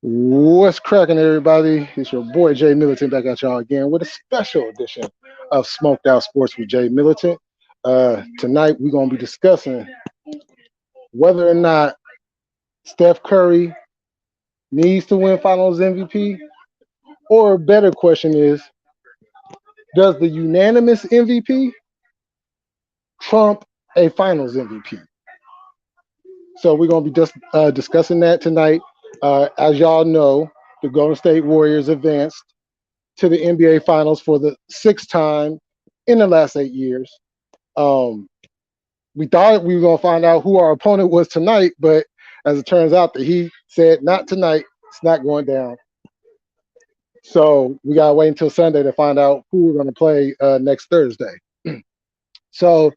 What's cracking, everybody? It's your boy J Militant back at y'all again with a special edition of Smoked Out Sports with J Militant. Tonight we're gonna be discussing whether or not Steph Curry needs to win Finals MVP, or a better question is, does the unanimous MVP trump a Finals MVP? So we're gonna be just discussing that tonight. As y'all know, the Golden State Warriors advanced to the NBA Finals for the sixth time in the last 8 years. Um, we thought we were going to find out who our opponent was tonight, but as it turns out, that he said, not tonight. It's not going down. So we got to wait until Sunday to find out who we're going to play next Thursday. So,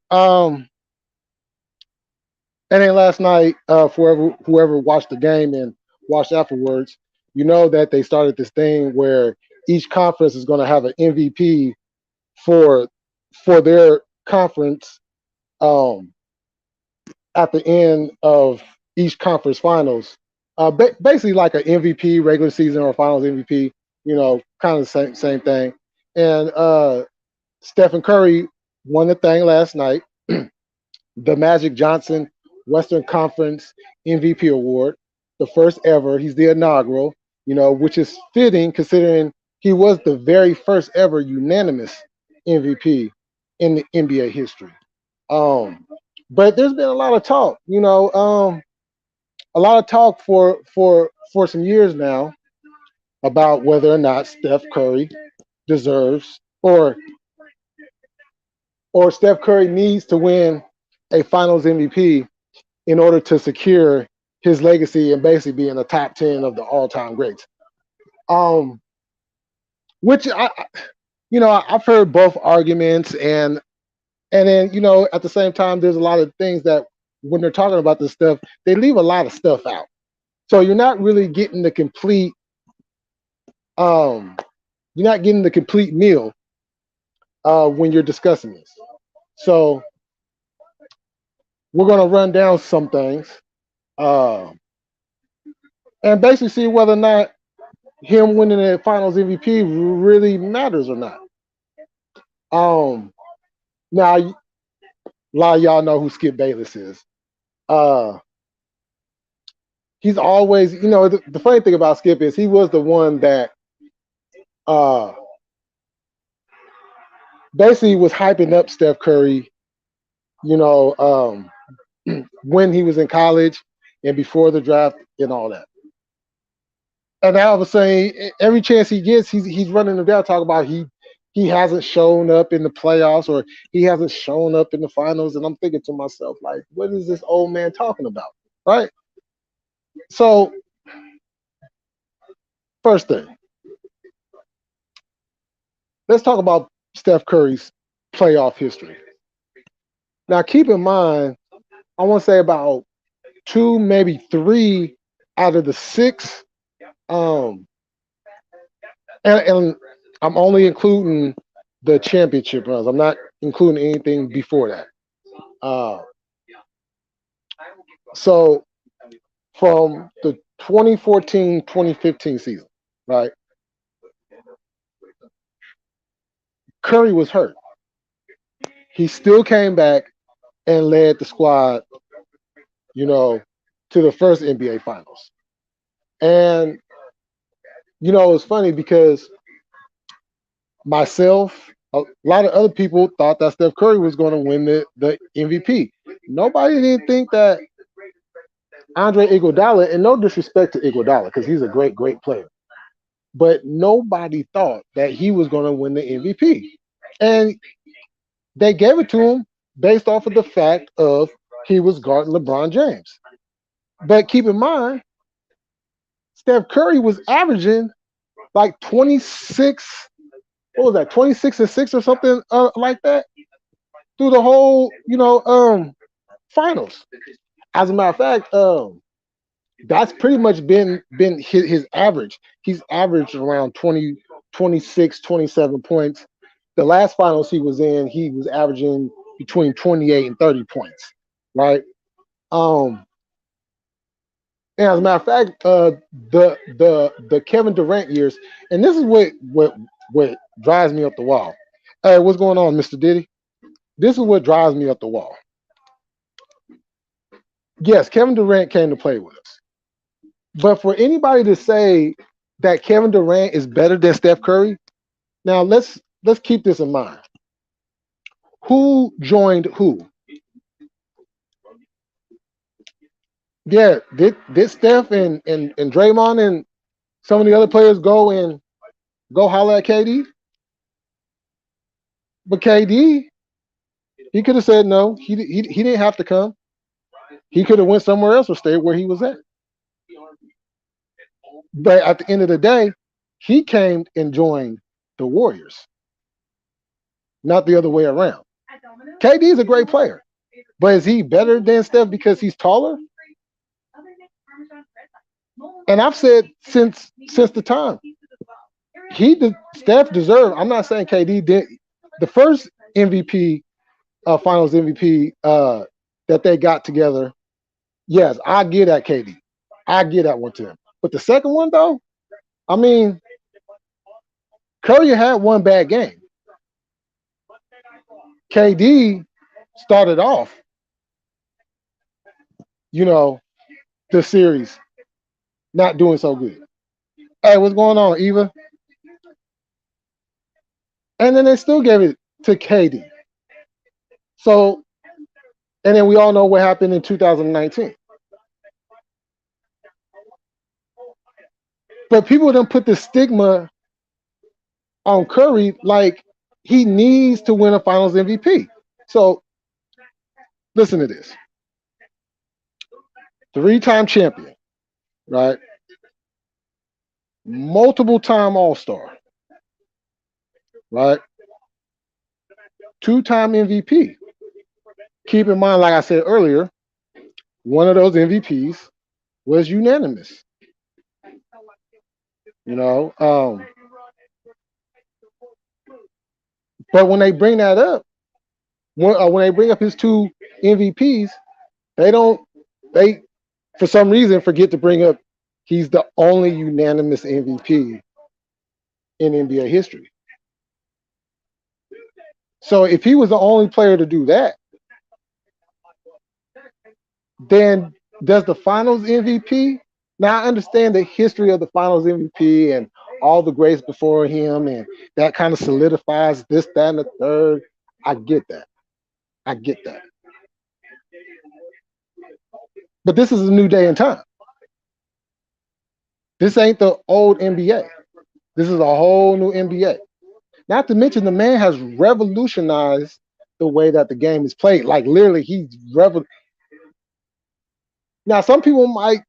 and then last night, for whoever watched the game and watched afterwards, you know that they started this thing where each conference is going to have an MVP for their conference at the end of each conference finals. Basically like an MVP, regular season or finals MVP, kind of the same thing. And Stephen Curry won the thing last night, the Magic Johnson Western Conference MVP award, the first ever. He's the inaugural, which is fitting considering he was the very first ever unanimous MVP in the NBA history. But there's been a lot of talk, a lot of talk for some years now about whether or not Steph Curry deserves or Steph Curry needs to win a Finals MVP in order to secure his legacy and basically be in the top 10 of the all-time greats. Which I've heard both arguments, and then at the same time, there's a lot of things that when they're talking about this stuff, they leave a lot of stuff out. So you're not really getting the complete meal when you're discussing this. So we're going to run down some things and basically see whether or not him winning the Finals MVP really matters or not. Now, a lot of y'all know who Skip Bayless is. He's always, the funny thing about Skip is he was the one that basically was hyping up Steph Curry, when he was in college and before the draft and all that. And now all of a sudden, every chance he gets, he's running them down, talking about he hasn't shown up in the playoffs or he hasn't shown up in the finals. And I'm thinking to myself, like, what is this old man talking about? Right? So, first thing, let's talk about Steph Curry's playoff history. Now, keep in mind, I want to say about 2, maybe 3 out of the 6. And I'm only including the championship runs. I'm not including anything before that. So from the 2014-2015 season, right? Curry was hurt. He still came back and led the squad, to the first NBA Finals. And it's funny because myself, a lot of other people thought that Steph Curry was going to win the MVP. Nobody didn't think that Andre Iguodala, and no disrespect to Iguodala because he's a great, great player, but nobody thought that he was going to win the MVP. And they gave it to him based off of the fact of he was guarding LeBron James. But keep in mind, Steph Curry was averaging like 26, what was that, 26 and 6 or something like that through the whole, finals. As a matter of fact, that's pretty much been his average. He's averaged around 20, 26, 27 points. The last finals he was in, he was averaging between 28 and 30 points, right? Um, and as a matter of fact, the Kevin Durant years, and this is what drives me up the wall. Hey, what's going on, Mr. Diddy? This is what drives me up the wall. Yes, Kevin Durant came to play with us, but for anybody to say that Kevin Durant is better than Steph Curry, now let's keep this in mind. Who joined who? Yeah, did Steph and Draymond and some of the other players go holler at KD? But KD, he could have said no. He didn't have to come. He could have went somewhere else or stayed where he was at. But at the end of the day, he came and joined the Warriors, not the other way around. KD is a great player, but is he better than Steph because he's taller? And I've said since the time Steph deserved. I'm not saying KD did. The first MVP, Finals MVP that they got together. Yes, I get at KD. I get that one to him. But the second one though, I mean, Curry had one bad game. KD started off, you know, the series not doing so good. Hey, what's going on, Eva? And then they still gave it to KD. So, and then we all know what happened in 2019. But people don't put the stigma on Curry like he needs to win a Finals MVP. So, listen to this: three-time champion, right? Multiple-time All-Star, right? Two-time MVP. Keep in mind, like I said earlier, one of those MVPs was unanimous. You know, but when they bring that up, when they bring up his two MVPs, they don't they for some reason forget to bring up he's the only unanimous MVP in NBA history. So if he was the only player to do that, then does the Finals MVP? Now I understand the history of the Finals MVP and all the greats before him, and that kind of solidifies this, that, and the third. I get that. I get that. But this is a new day and time. This ain't the old NBA. This is a whole new NBA. Not to mention, the man has revolutionized the way that the game is played. Like literally, Now, some people might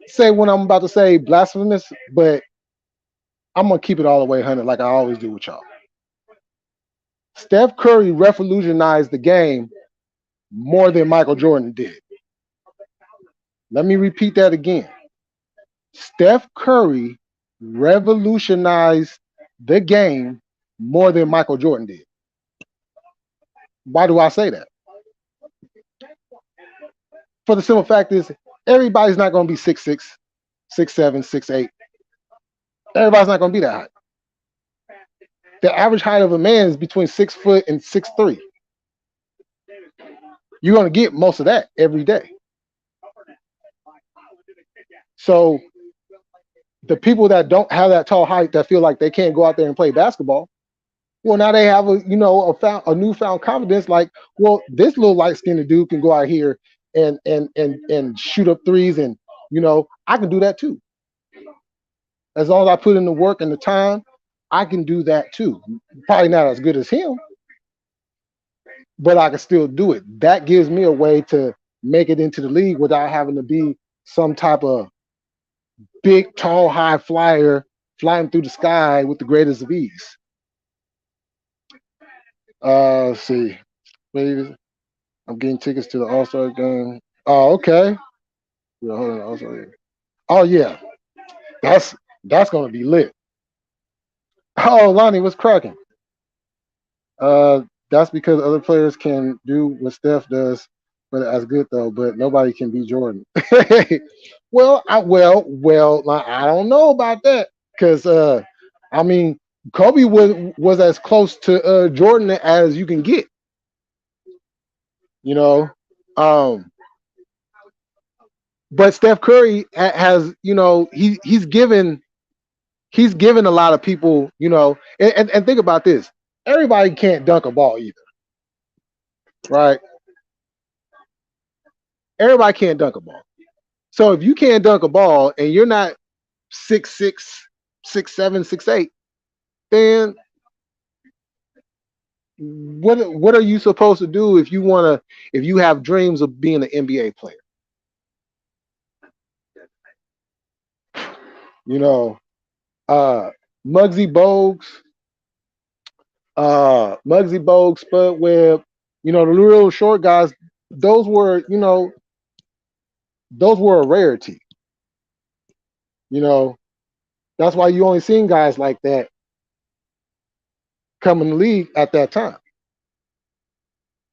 say when I'm about to say blasphemous, but I'm gonna keep it all the way 100, like I always do with y'all. Steph Curry revolutionized the game more than Michael Jordan did. Let me repeat that again. Steph Curry revolutionized the game more than Michael Jordan did. Why do I say that? For the simple fact is, everybody's not going to be 6'6", 6'7", 6'8". Everybody's not going to be that high. The average height of a man is between 6 foot and 6'3". You're going to get most of that every day. So the people that don't have that tall height that feel like they can't go out there and play basketball, well, now they have a newfound confidence. Like, well, this little light skinned dude can go out here and shoot up threes, and I can do that too. As long as I put in the work and the time, I can do that too. Probably not as good as him, but I can still do it. That gives me a way to make it into the league without having to be some type of big, tall, high flyer flying through the sky with the greatest of ease. Let's see. Maybe I'm getting tickets to the All-Star game. Oh, okay. Yeah, hold on. Oh yeah, that's gonna be lit. Oh, Lonnie, what's cracking? Uh, that's because other players can do what Steph does but that's good though. But nobody can be Jordan. Well. Like, I don't know about that because I mean, Kobe was as close to Jordan as you can get. You know, um, but Steph Curry has, he's given a lot of people, and think about this: everybody can't dunk a ball either, right? Everybody can't dunk a ball. So if you can't dunk a ball and you're not 6'6", 6'7", 6'8", then what are you supposed to do if you have dreams of being an NBA player? You know, uh, Muggsy Bogues, Spud Webb, the real short guys. Those were, those were a rarity. You know, that's why you only seen guys like that come in the league at that time.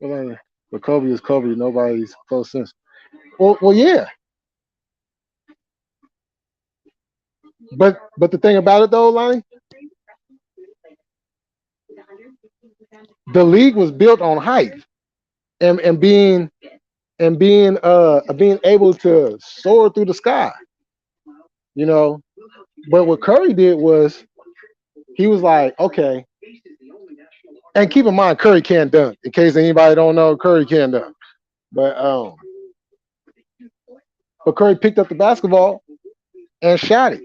But Kobe is Kobe. Nobody's close since. Well, yeah. But the thing about it though, Lonnie, the league was built on height and being able to soar through the sky. You know, but what Curry did was he was like, okay, and keep in mind Curry can't dunk. In case anybody don't know, Curry can't dunk. But um, but Curry picked up the basketball and shot it,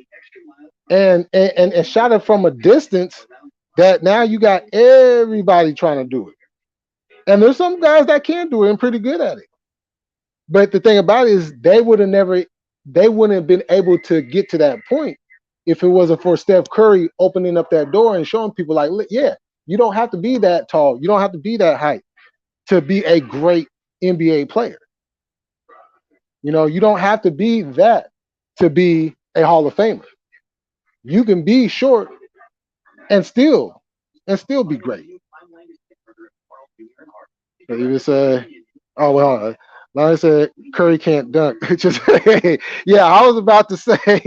and shot it from a distance that now you got everybody trying to do it. And there's some guys that can do it and pretty good at it. But the thing about it is they wouldn't have been able to get to that point if it wasn't for Steph Curry opening up that door and showing people like, yeah, you don't have to be that tall, you don't have to be that height to be a great NBA player. You don't have to be that to be a Hall of Famer. You can be short and still be great. But you just oh well, like I said, Curry can't dunk. Just yeah, I was about to say,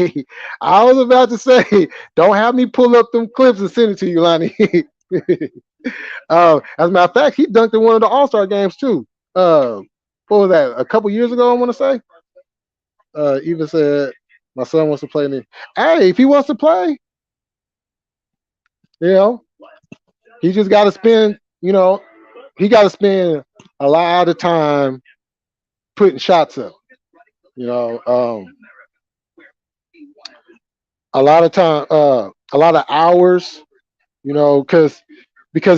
don't have me pull up them clips and send it to you, Lonnie. As a matter of fact, he dunked in one of the All Star games too. What was that? A couple years ago, I want to say. Even said my son wants to play. Hey, if he wants to play, you know, he just got to spend. He got to spend a lot of time putting shots up. You know, a lot of time, a lot of hours. Because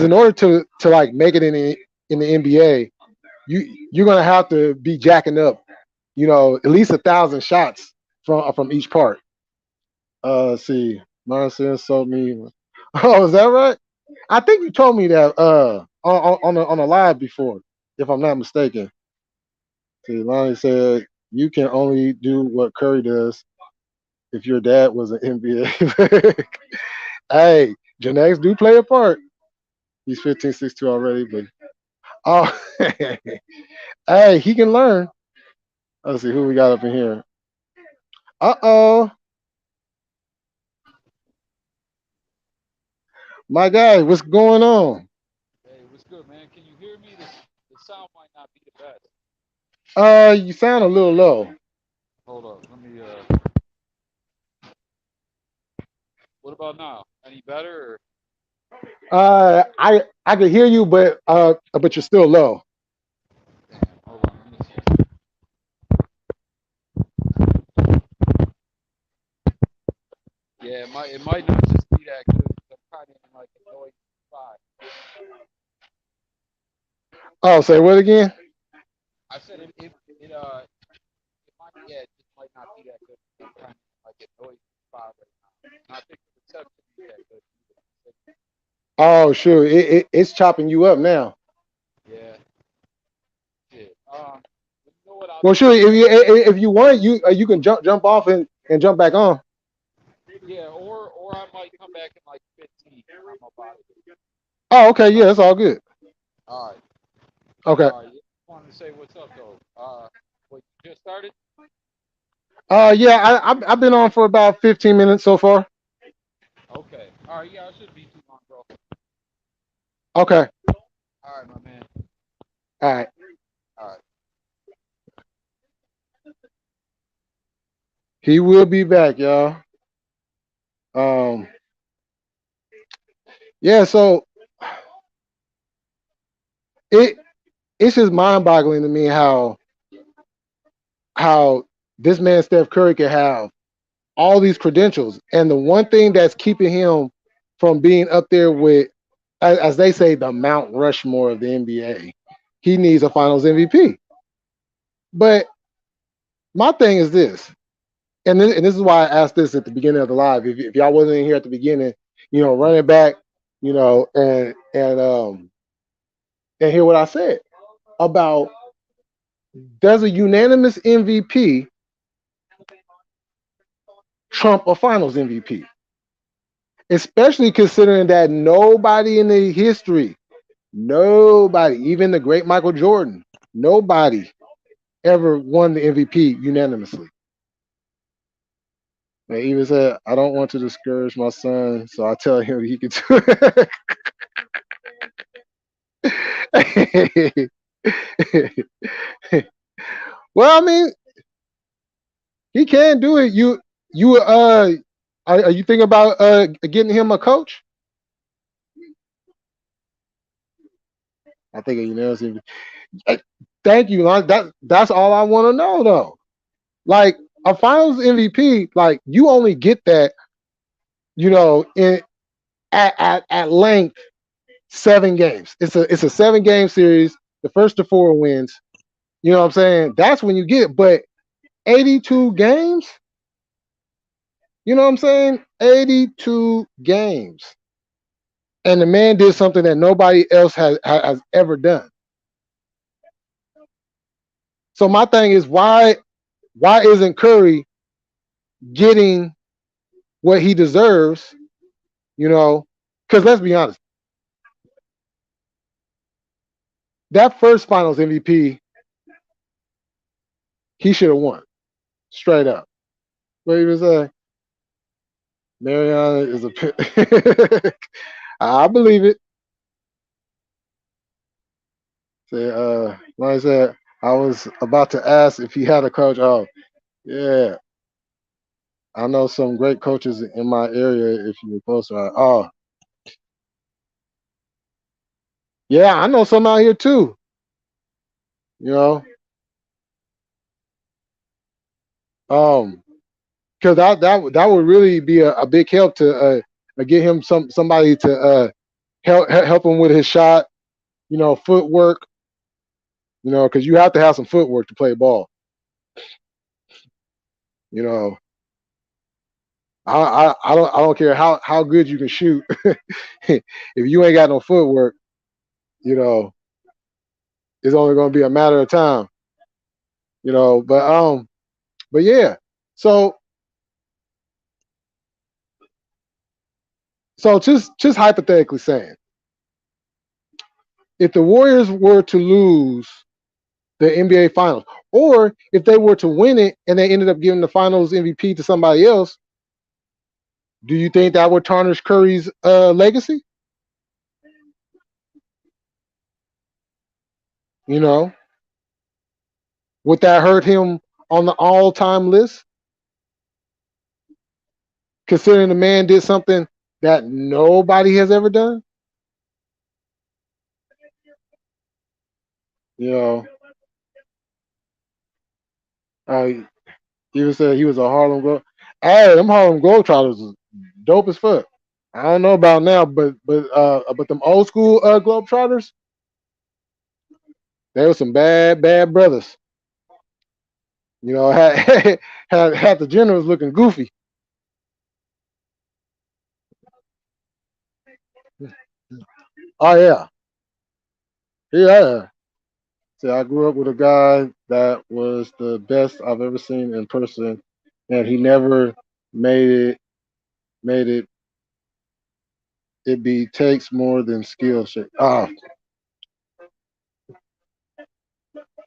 in order to like make it in the NBA, you're gonna have to be jacking up, at least 1,000 shots from each part. Let's see, nonsense sold me. Oh, is that right? I think you told me that on a live before, if I'm not mistaken. See, Lonnie said you can only do what Curry does if your dad was an NBA. Hey, genetics do play a part. He's 15, 6'2" already, but oh, hey, he can learn. Let's see who we got up in here. Uh-oh, my guy, what's going on? Hey, what's good, man? Can you hear me? The sound might not be the best. You sound a little low. Hold up, let me. What about now? Any better? I can hear you, but you're still low. Hold on, let me see. Yeah, it might not just be that good. 'Cause I'm kind of in like a noisy spot. Oh, say what again? I said it might, yeah, it just might not be that good. 'Cause I'm kind of in like a noisy spot right now. And I think the reception is that good either. Oh, sure, it's chopping you up now. Yeah, shit. You know what I'll Well, do? sure, if you want, you can jump off and jump back on. Yeah, or I might come back in like 15. I'm about it. Oh, okay, yeah, that's all good. All right. Okay. All right. Just wanted to say what's up, though. Uh, what you just started? Yeah, I've been on for about 15 minutes so far. Okay. All right. Yeah, it shouldn't be too long, bro. Okay. All right, my man. All right. All right. He will be back, y'all. Um, yeah, so it it's just mind boggling to me how this man Steph Curry can have all these credentials, and the one thing that's keeping him from being up there with, as they say, the Mount Rushmore of the NBA, he needs a Finals MVP. But my thing is this, and this is why I asked this at the beginning of the live. If y'all wasn't in here at the beginning, running back, and hear what I said about, does a unanimous MVP trump a Finals MVP? Especially considering that nobody in the history, nobody, even the great Michael Jordan, nobody ever won the MVP unanimously. And even said, I don't want to discourage my son, so I tell him he can do it. Well, I mean, he can do it. Are you thinking about getting him a coach? I think a unanimous MVP. Thank you. That's all I want to know though. Like a Finals MVP, like you only get that, in at length 7 games. It's a 7 game series. The first to four wins. You know what I'm saying? That's when you get it. But 82 games. You know what I'm saying? 82 games. And the man did something that nobody else has ever done. So my thing is, why isn't Curry getting what he deserves? You know, because let's be honest, that first Finals MVP, he should have won straight up. What he was saying, Mariana is a. I believe it. Say, like I said, I was about to ask if he had a coach. Oh, yeah, I know some great coaches in my area. If you were closer, oh, yeah, I know some out here too. You know, um, because that would really be a big help to get him somebody to help him with his shot. Footwork. Because you have to have some footwork to play ball. You know, I don't care how good you can shoot. If you ain't got no footwork, you know, it's only going to be a matter of time. But yeah. So just hypothetically saying, if the Warriors were to lose the NBA Finals, or if they were to win it and they ended up giving the Finals MVP to somebody else, do you think that would tarnish Curry's legacy? You know, would that hurt him on the all-time list? Considering the man did something that nobody has ever done. You know, uh, even said he was a Harlem Globe. Hey, them Harlem Globetrotters was dope as fuck. I don't know about now, but them old school Globetrotters, they were some bad brothers. Had had the generals looking goofy. Oh yeah, yeah. See, I grew up with a guy that was the best I've ever seen in person, and he never made it made it it be takes more than skill. Shit.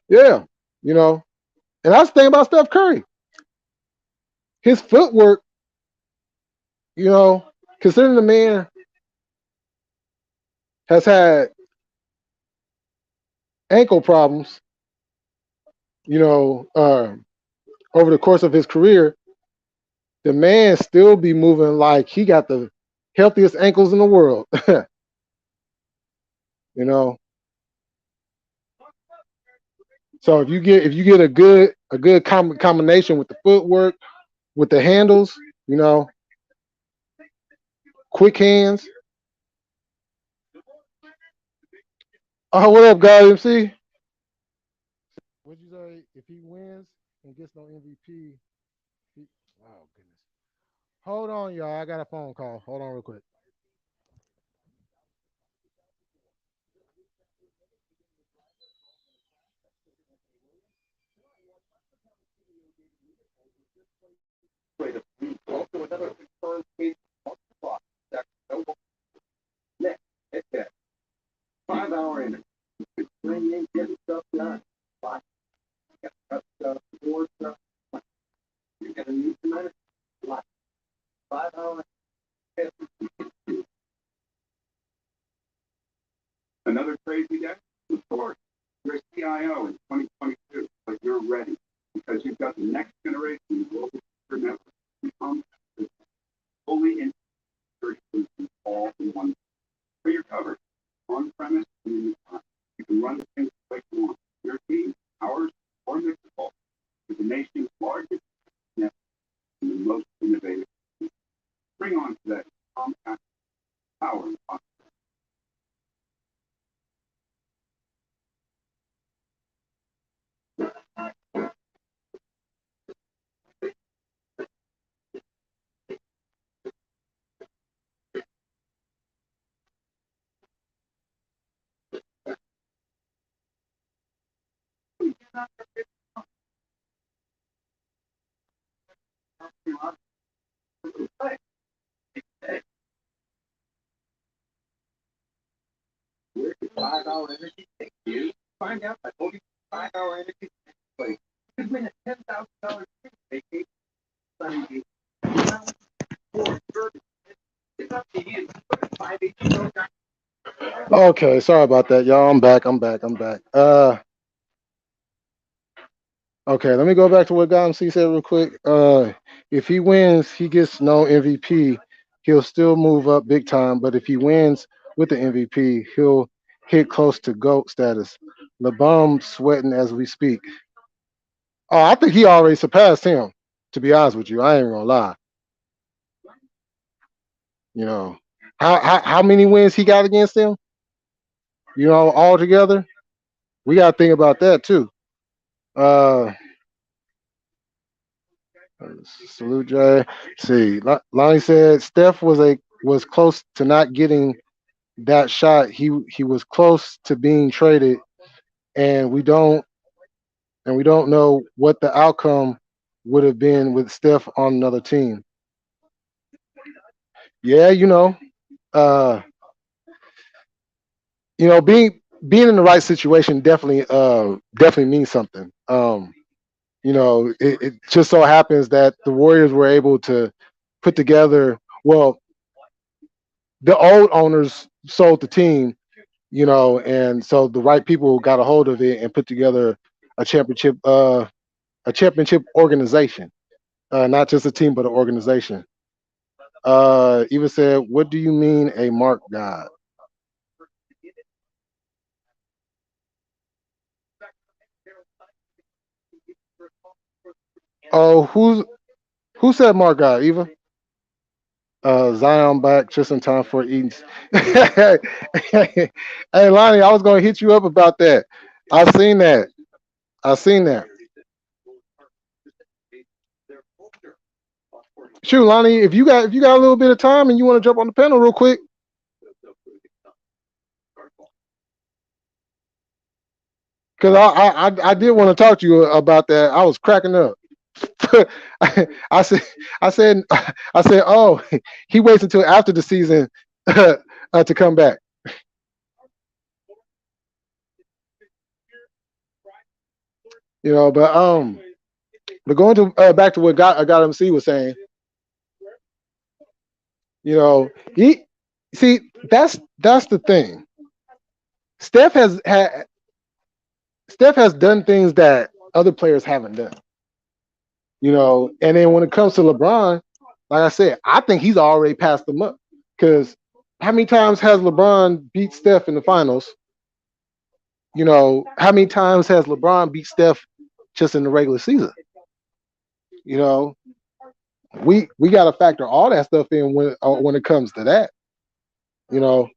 Yeah. you know. And that's the thing about Steph Curry. His footwork, you know, considering the man has had ankle problems, you know, over the course of his career, the man still be moving like he got the healthiest ankles in the world. You know, so if you get a good combination with the footwork, with the handles, you know, quick hands. Oh, what up, guys? MC? What'd you say? If he wins and gets no MVP, he, oh goodness. Hold on, y'all. I got a phone call. Hold on, real quick. Okay, sorry about that, y'all. I'm back. I'm back. I'm back. Okay, let me go back to what Godam C said real quick. If he wins, he gets no MVP. He'll still move up big time, but if he wins with the MVP, he'll hit close to GOAT status. LeBum sweating as we speak. Oh, I think he already surpassed him. To be honest with you, I ain't gonna lie. You know, how many wins he got against him? You know, all together, we got to think about that too. Uh, Salute Jay. See, Lonnie said Steph was close to not getting that shot. He was close to being traded, and we don't know what the outcome would have been with Steph on another team. Yeah, uh, being in the right situation definitely means something. It just so happens that the Warriors were able to put together. Well, the old owners sold the team, and so the right people got a hold of it and put together a championship a championship organization, not just a team but an organization. Eva said, "What do you mean a mark god?" Oh, who said mark god? Eva. Zion back just in time for Eaton's. Hey, Lonnie, I was gonna hit you up about that. I seen that. I seen that. Shoot, Lonnie, if you got a little bit of time and you want to jump on the panel real quick, because I did want to talk to you about that. I was cracking up. I said I said I said, oh, he waits until after the season to come back. But going to back to what got MC was saying, he see that's the thing. Steph has had Steph has done things that other players haven't done. And then when it comes to LeBron, like I said, I think he's already passed them up. Because how many times has LeBron beat Steph in the finals? How many times has LeBron beat Steph just in the regular season? You know, we got to factor all that stuff in when it comes to that. You know,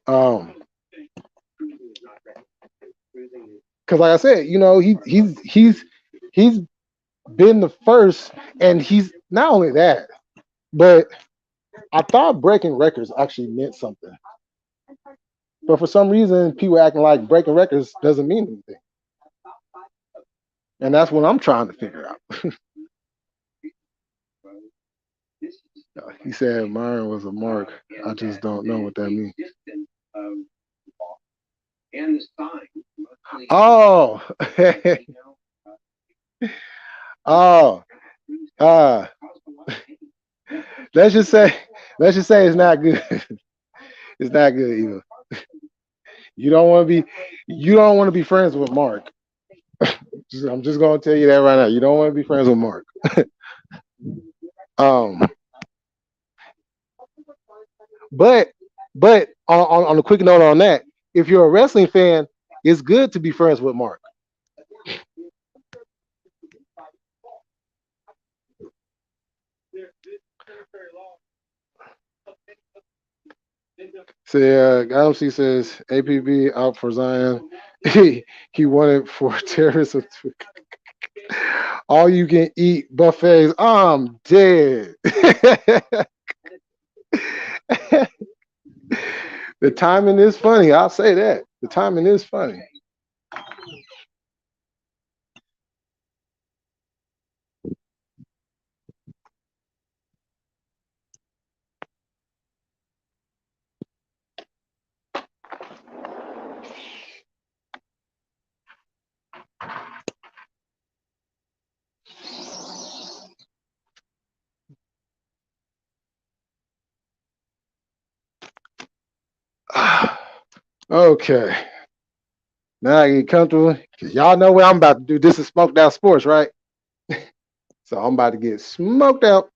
um, because like I said, he's been the first, and he's not only that, but I thought breaking records actually meant something. But for some reason, people acting like breaking records doesn't mean anything, and that's what I'm trying to figure out. He said Myron was a mark. I just don't know what that means. Oh, oh, uh, let's just say, it's not good. It's not good either. You don't want to be, you don't want to be friends with Mark. I'm just gonna tell you that right now. You don't want to be friends with Mark. Um, but on a quick note on that, if you're a wrestling fan, it's good to be friends with Mark. So Galaxy says APB out for Zion. He wanted for terrorism. All you can eat buffets. I'm dead. The timing is funny. I'll say that. The timing is funny. Okay. Now I get comfortable. Cause y'all know what I'm about to do. This is smoked out sports, right? So I'm about to get smoked out.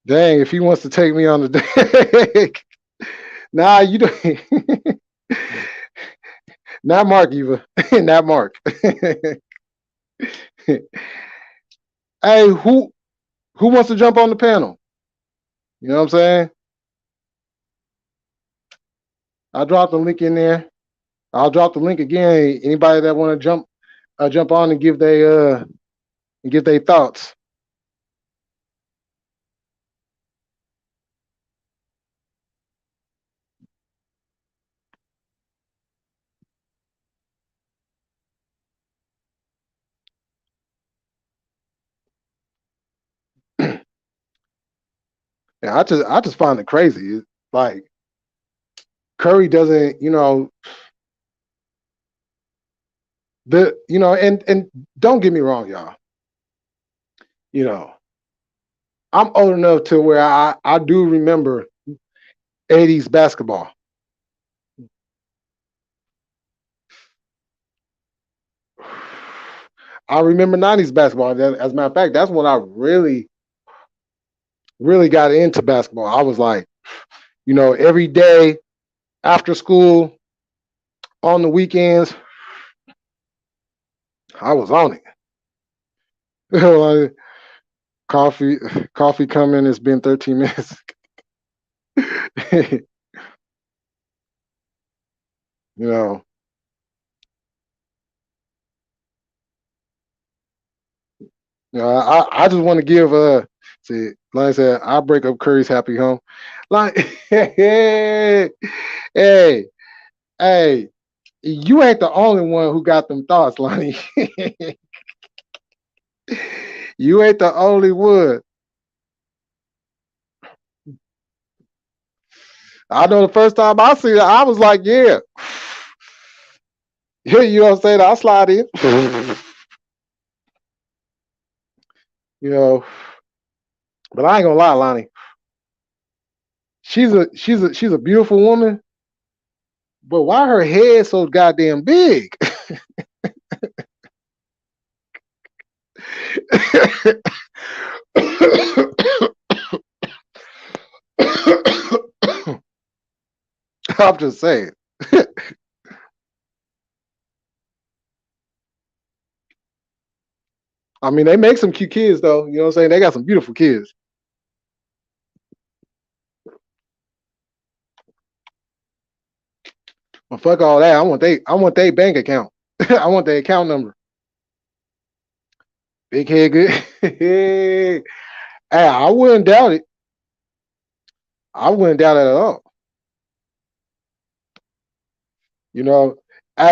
Dang, if he wants to take me on the day. Nah, you don't. Not Mark, Eva. Not Mark. Hey, who wants to jump on the panel? You know what I'm saying? I'll drop the link in there. I'll drop the link again. Anybody that want to jump on and give their thoughts. Yeah, I just find it crazy. Like Curry doesn't, and don't get me wrong, y'all. You know, I'm old enough to where I do remember '80s basketball. I remember '90s basketball. As a matter of fact, that's when I really got into basketball. I was like, every day after school, on the weekends, I was on it. Like, coffee, coffee coming. It's been 13 minutes. you know, I just want to give see, like I said, I break up Curry's happy home. Like, hey, hey, hey, you ain't the only one who got them thoughts, Lonnie. You ain't the only one. I know the first time I seen it, I was like, yeah. Yeah, you know what I'm saying? I'll slide in. You know, but I ain't gonna lie, Lonnie. She's a beautiful woman, but why her head so goddamn big? I'm just saying. I mean, they make some cute kids though. You know what I'm saying? They got some beautiful kids. But fuck all that. I want they bank account. I want their account number. Big head good. Hey, I wouldn't doubt it. I wouldn't doubt it at all. You know,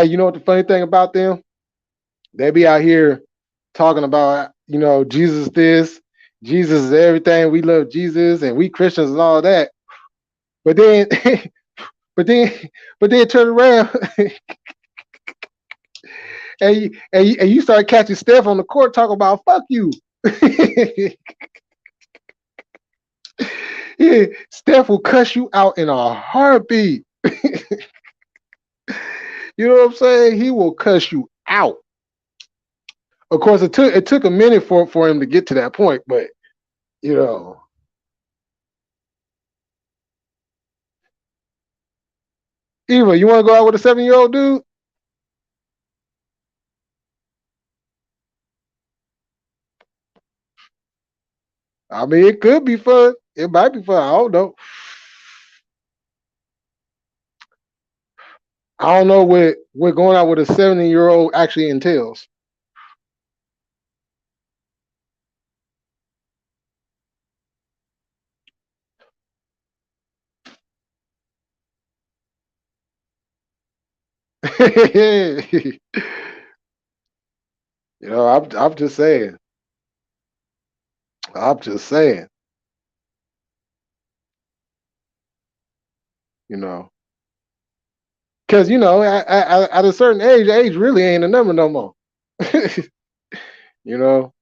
you know what the funny thing about them? They be out here talking about, Jesus this, Jesus is everything. We love Jesus and we Christians and all that. But then, but then, but then turn around and you start catching Steph on the court talking about fuck you. Yeah, Steph will cuss you out in a heartbeat. You know what I'm saying? He will cuss you out. Of course, it took a minute for him to get to that point, but you know, Eva, you want to go out with a 7-year-old dude? I mean, it could be fun. It might be fun. I don't know. I don't know what going out with a 70-year-old actually entails. You know, I'm just saying. I'm just saying. You know, because at a certain age really ain't a number no more. You know,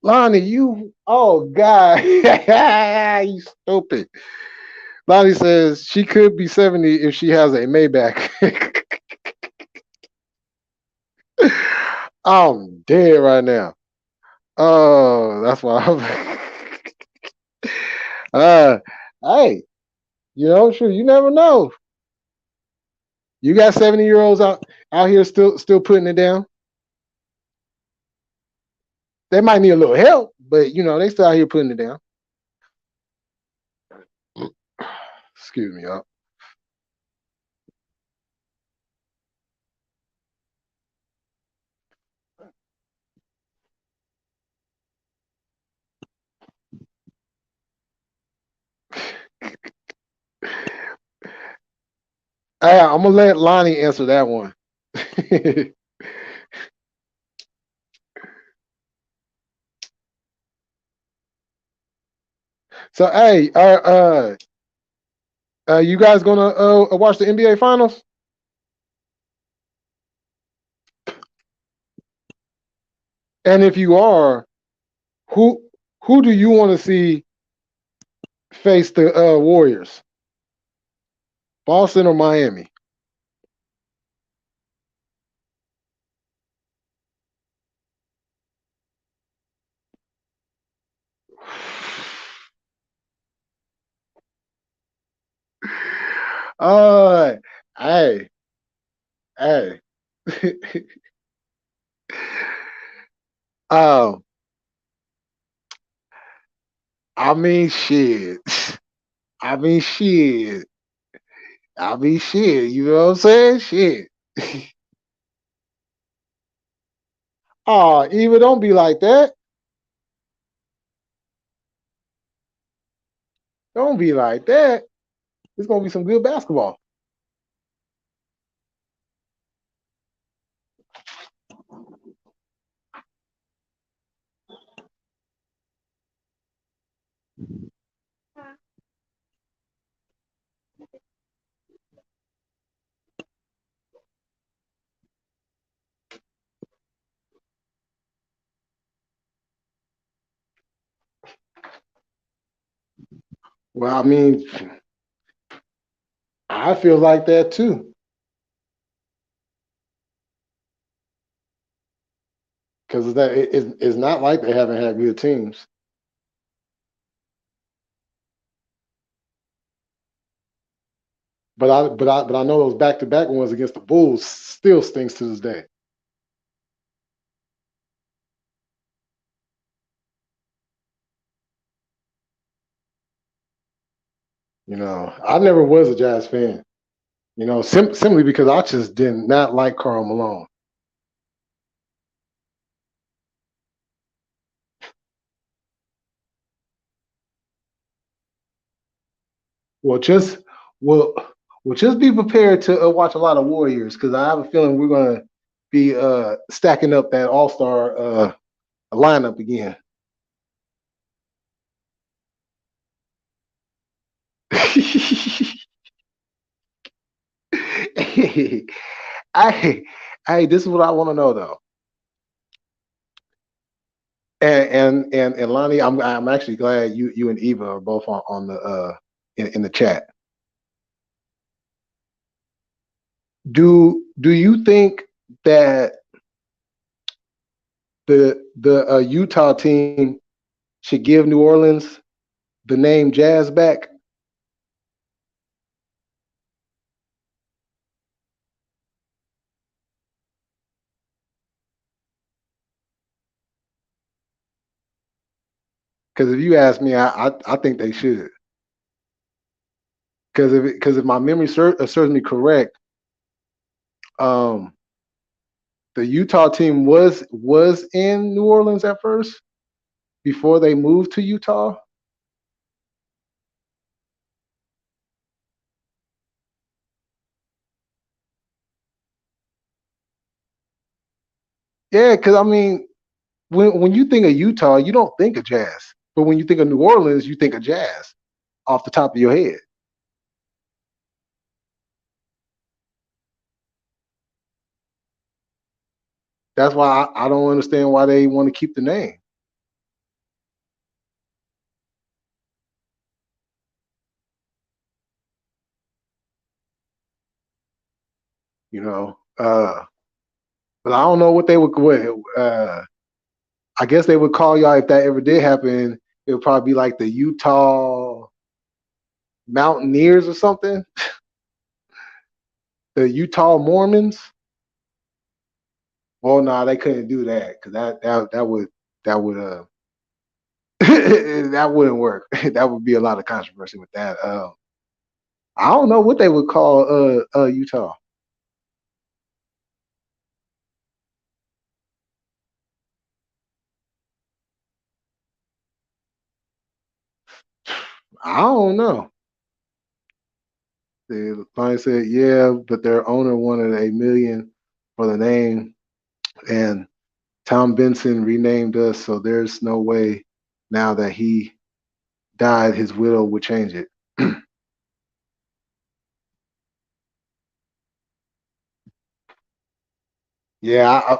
Lonnie, oh God, you stupid. Lonnie says she could be 70 if she has a Maybach. I'm dead right now. Oh, that's why I'm. uh, hey, sure, you never know. You got 70-year-olds out here still putting it down. They might need a little help, but they still out here putting it down. Excuse me, y'all. Hey, I'm gonna let Lonnie answer that one. So, hey, you guys gonna watch the NBA finals? And if you are, who who do you want to see face the Warriors? Boston or Miami? Uh, hey, hey. um, I mean, shit. I mean, shit. I mean, shit. You know what I'm saying? Shit. Oh, Eva, don't be like that. Don't be like that. It's gonna be some good basketball. Well, I mean, I feel like that too, because it's not like they haven't had good teams. But I know those back to back ones against the Bulls still stings to this day. I never was a Jazz fan. Simply because I just did not like Karl Malone. Well, well, just be prepared to watch a lot of Warriors because I have a feeling we're gonna be stacking up that All Star lineup again. I, this is what I want to know though, and Lonnie, I'm actually glad you and Eva are both on the in the chat. Do you think that the Utah team should give New Orleans the name Jazz back? Because if you ask me, I think they should. Because if my memory serves me correct, um, the Utah team was in New Orleans at first before they moved to Utah. Yeah, because I mean, when you think of Utah, you don't think of Jazz, but when you think of New Orleans, you think of Jazz off the top of your head. That's why I don't understand why they want to keep the name. You know, but I don't know what they would. I guess they would call y'all if that ever did happen. It would probably be like the Utah Mountaineers or something. The Utah Mormons. Well, no, they couldn't do that because that would that wouldn't work. That would be a lot of controversy with that. I don't know what they would call Utah. I don't know. The client said, yeah, but their owner wanted $1 million for the name, and Tom Benson renamed us, so there's no way now that he died, his widow would change it. Yeah,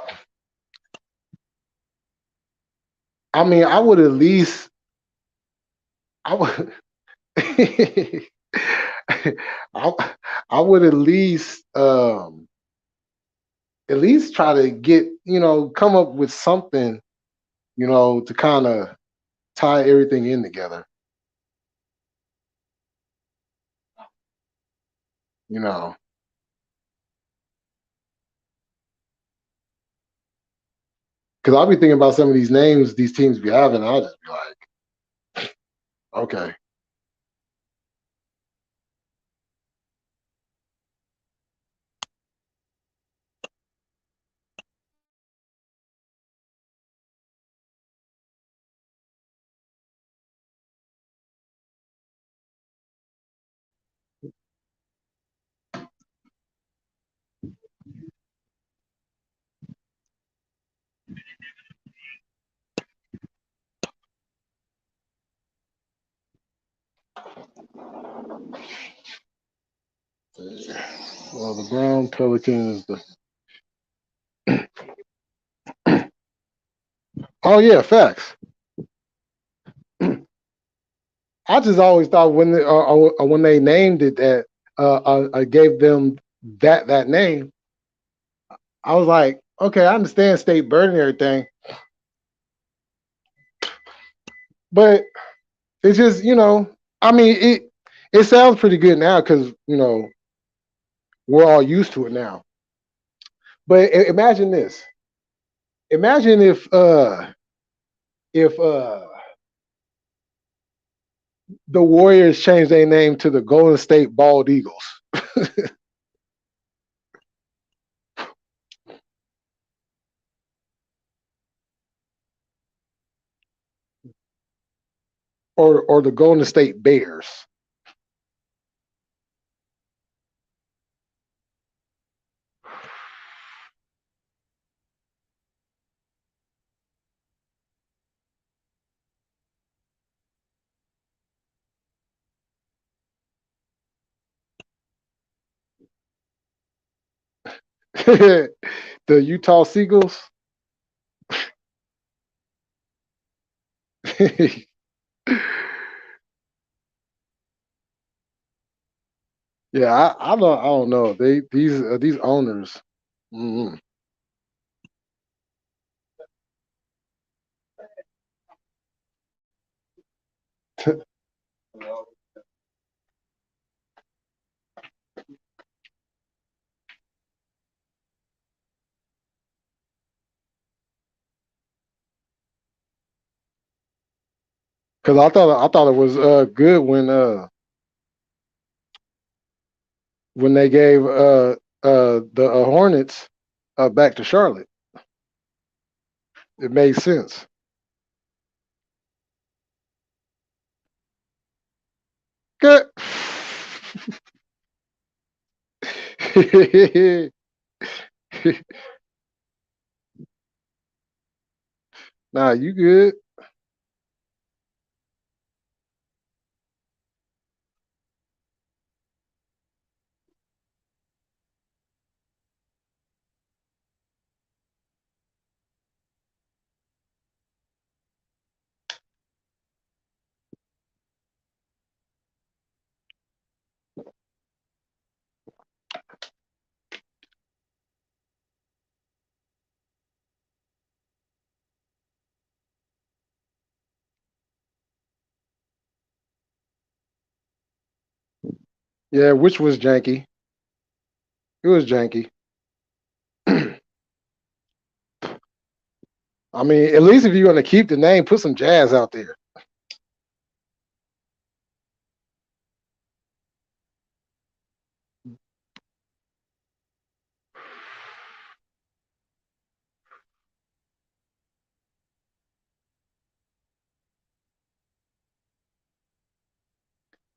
I mean, I would at least, I would, I, I would at least try to get, come up with something, to kind of tie everything in together, you know, because I'll be thinking about some of these names these teams be having. I'll just be like, okay. Well, the Brown Pelicans. Oh yeah, facts. I just always thought when they named it that I gave them that name. I was like, okay, I understand state bird and everything, but it's just I mean it sounds pretty good now because we're all used to it now. But imagine this. Imagine if the Warriors changed their name to the Golden State Bald Eagles. Or the Golden State Bears. The Utah Seagulls. Yeah, I don't know. These owners. Mm-mm. Because I thought it was good when they gave the Hornets back to Charlotte. It made sense. Good. Nah, you good. Yeah, which was janky. It was janky. I mean, at least if you're gonna keep the name, put some jazz out there.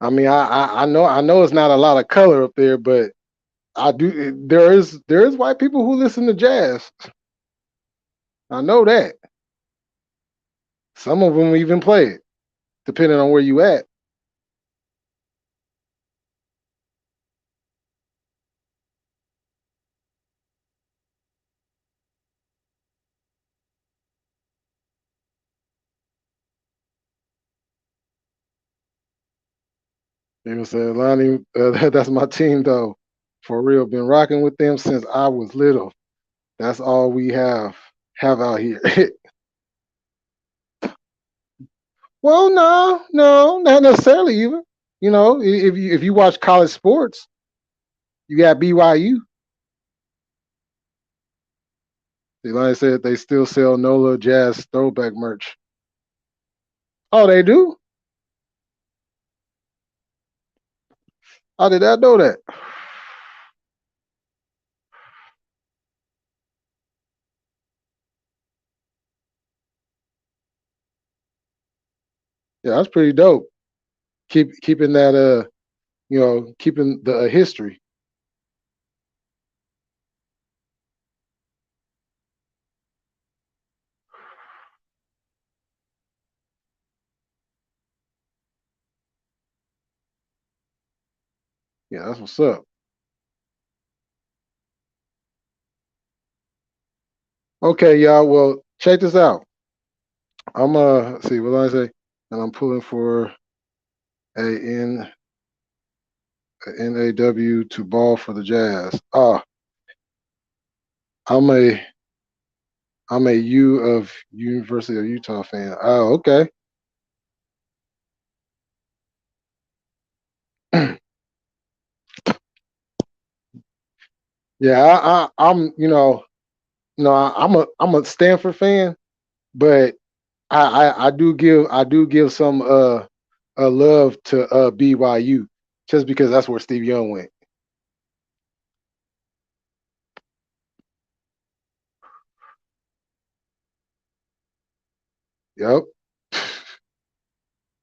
I mean, I know it's not a lot of color up there, but I do. There is white people who listen to jazz. I know that. Some of them even play it, depending on where you at. People say, Lonnie, that's my team though. For real, been rocking with them since I was little. That's all we have out here. Well, no, not necessarily even. If you watch college sports, you got BYU. Like said, they still sell NOLA Jazz throwback merch. Oh, they do? I did not know that. Yeah, that's pretty dope. Keeping that keeping the history. Yeah, that's what's up. Okay, y'all. Well, check this out. I'm see what did I say, and I'm pulling for A NAW to ball for the Jazz. Oh, I'm a I'm a U of University of Utah fan. Oh, okay. Yeah, I'm I'm a Stanford fan, but I do give some love to BYU just because that's where Steve Young went. Yep,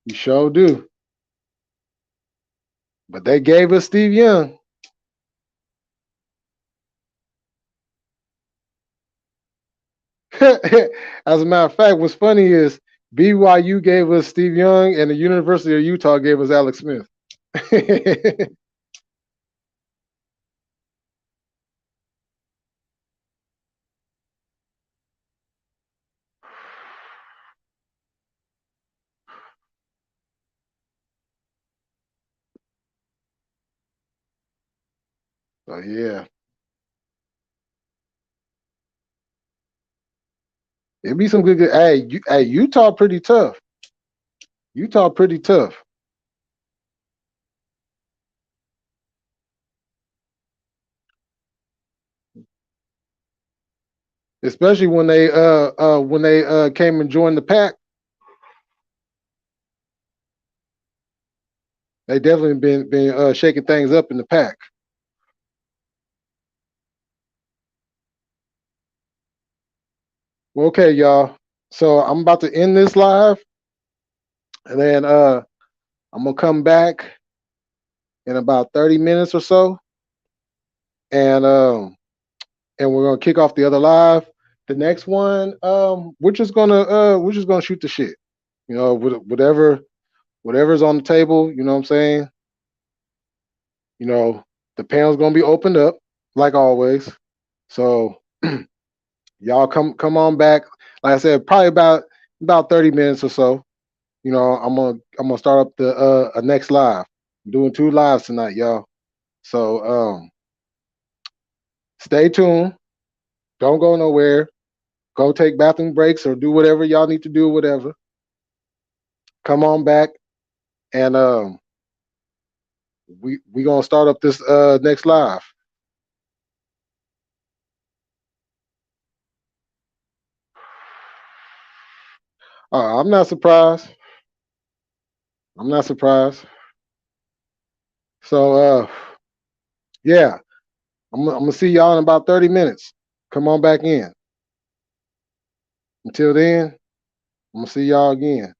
you sure do. But they gave us Steve Young. As a matter of fact, what's funny is BYU gave us Steve Young, and the University of Utah gave us Alex Smith. So yeah, it'd be some good. Hey, Utah pretty tough. Utah pretty tough, especially when they came and joined the pack. They definitely been shaking things up in the pack. Well, okay, y'all. So I'm about to end this live, and then I'm gonna come back in about 30 minutes or so, and we're gonna kick off the other live. The next one, we're just gonna shoot the shit. You know, whatever's on the table. You know what I'm saying? You know, the panel's gonna be opened up like always. So y'all come on back. Like I said, probably about 30 minutes or so. You know, I'm gonna start up the a next live. I'm doing two lives tonight, y'all. So stay tuned. Don't go nowhere. Go take bathroom breaks or do whatever y'all need to do, whatever. Come on back and we gonna start up this next live. I'm not surprised. I'm not surprised. So yeah, I'm gonna see y'all in about 30 minutes. Come on back in. Until then, I'm gonna see y'all again.